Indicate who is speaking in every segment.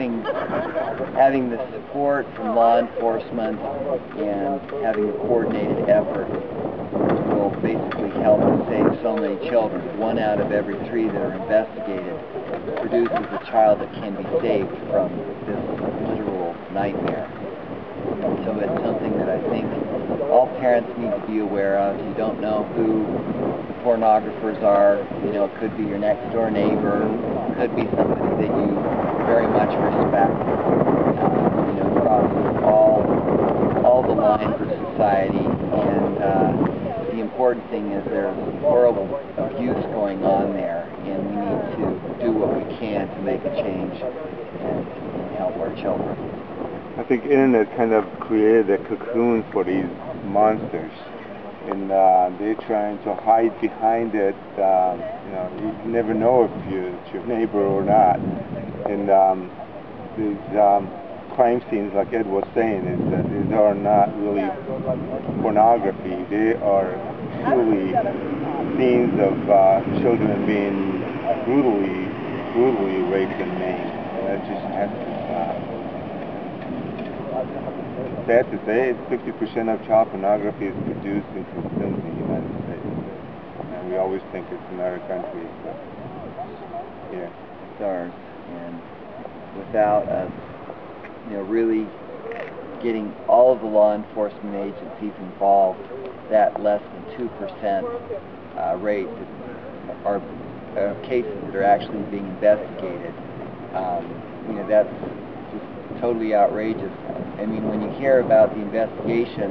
Speaker 1: having the support from law enforcement and having a coordinated effort will basically help to save so many children. 1 out of every 3 that are investigated produces a child that can be saved from this literal nightmare. And so it's something that I think all parents need to be aware of. You don't know who the pornographers are. You know, it could be your next door neighbor, it could be somebody that you very much respect. You know, crosses all the lines of society, and the important thing is there's horrible abuse going on there, and we need to do what we can to make a change and help our children.
Speaker 2: I think internet kind of created a cocoon for these monsters, and they're trying to hide behind it. You know, you never know if it's your neighbor or not. And these crime scenes, like Ed was saying, is that these are not really pornography. They are truly scenes of children being brutally raped and maimed. And that just has to stop. Sad to say, 50% of child pornography is produced and consumed in the United States. And we always think it's another country, but yeah.
Speaker 1: It's ours. And without us, you know, really getting all of the law enforcement agencies involved, that less than 2% rate are cases that are actually being investigated. You know, that's just totally outrageous. I mean, when you hear about the investigation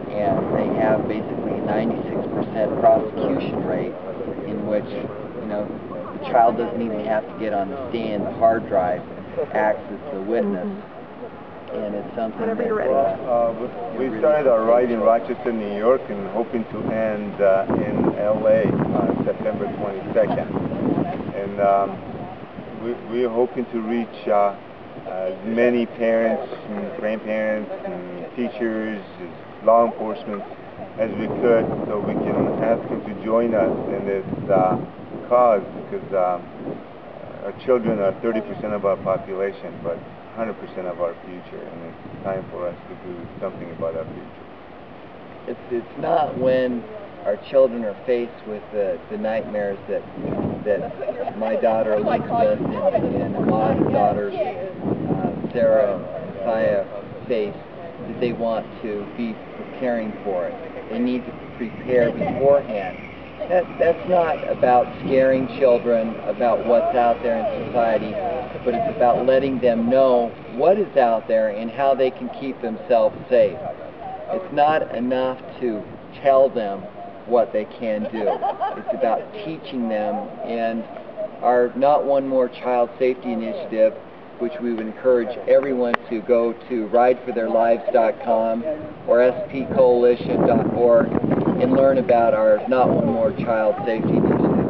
Speaker 1: and they have basically a 96% prosecution rate, in which, you know, the child doesn't even have to get on the stand, the hard drive acts as the witness. And it's something that
Speaker 2: we started our ride in Rochester, New York, and hoping to end in LA on September 22nd. And we're hoping to reach as many parents and grandparents and teachers, law enforcement as we could, so we can ask them to join us in this cause, because our children are 30% of our population, but 100% of our future, and it's time for us to do something about our future.
Speaker 1: It's not when our children are faced with the nightmares that my daughter Elizabeth and Ahmad's daughters Sarah and Saya face that they want to be preparing for it. They need to prepare beforehand. That's not about scaring children about what's out there in society, but it's about letting them know what is out there and how they can keep themselves safe. It's not enough to tell them what they can do. It's about teaching them, and our Not One More Child Safety Initiative, which we would encourage everyone to go to ridefortheirlives.com or spcoalition.org and learn about our Not One More Child Safety Initiative.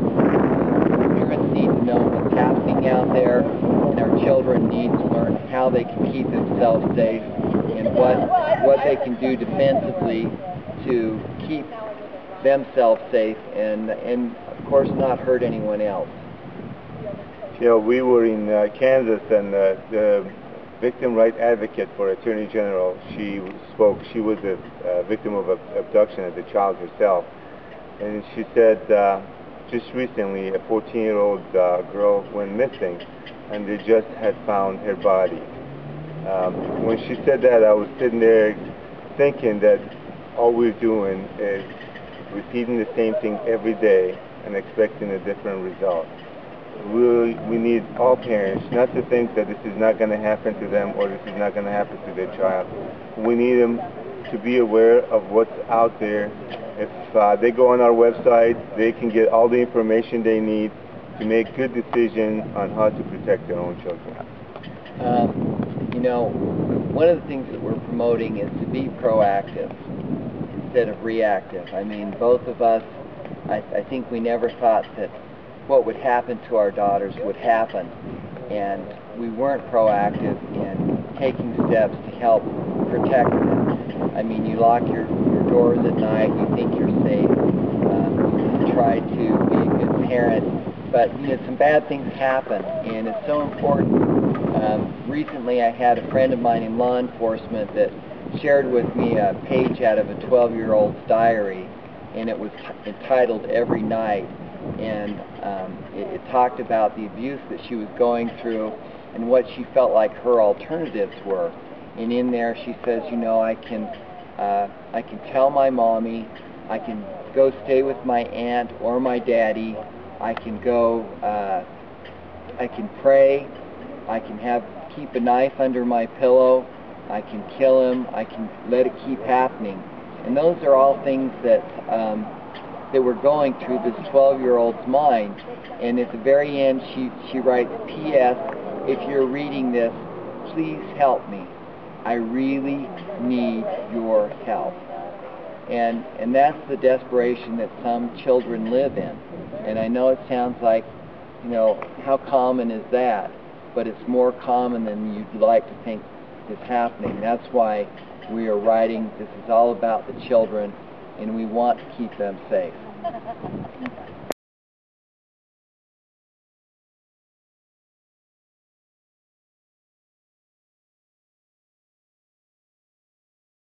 Speaker 1: Parents need to know what's happening out there, and our children need to learn how they can keep themselves safe and what they can do defensively to keep themselves safe and of course not hurt anyone else.
Speaker 2: You know, we were in Kansas, and the victim right advocate for Attorney General, she spoke. She was a victim of abduction as a child herself, and she said just recently a 14-year-old girl went missing, and they just had found her body. When she said that, I was sitting there thinking that all we're doing is repeating the same thing every day and expecting a different result. We need all parents not to think that this is not going to happen to them or this is not going to happen to their child. We need them to be aware of what's out there. If they go on our website, they can get all the information they need to make good decisions on how to protect their own children.
Speaker 1: You know, one of the things that we're promoting is to be proactive instead of reactive. I mean, both of us, I think we never thought that what would happen to our daughters would happen, and we weren't proactive in taking steps to help protect them. I mean, you lock your doors at night, you think you're safe, you try to be a good parent, but you know, some bad things happen, and it's so important Recently I had a friend of mine in law enforcement that shared with me a page out of a 12-year-old's diary, and it was entitled Every Night, and it talked about the abuse that she was going through and what she felt like her alternatives were. And in there she says, you know, I can tell my mommy, I can go stay with my aunt or my daddy, I can go, I can pray, I can keep a knife under my pillow, I can kill him, I can let it keep happening. And those are all things that were going through this 12-year-old's mind. And at the very end she writes, P.S. if you're reading this, please help me. I really need your help. And that's the desperation that some children live in. And I know it sounds like, you know, how common is that? But it's more common than you'd like to think is happening. That's why we are writing. This is all about the children, and we want to keep them safe.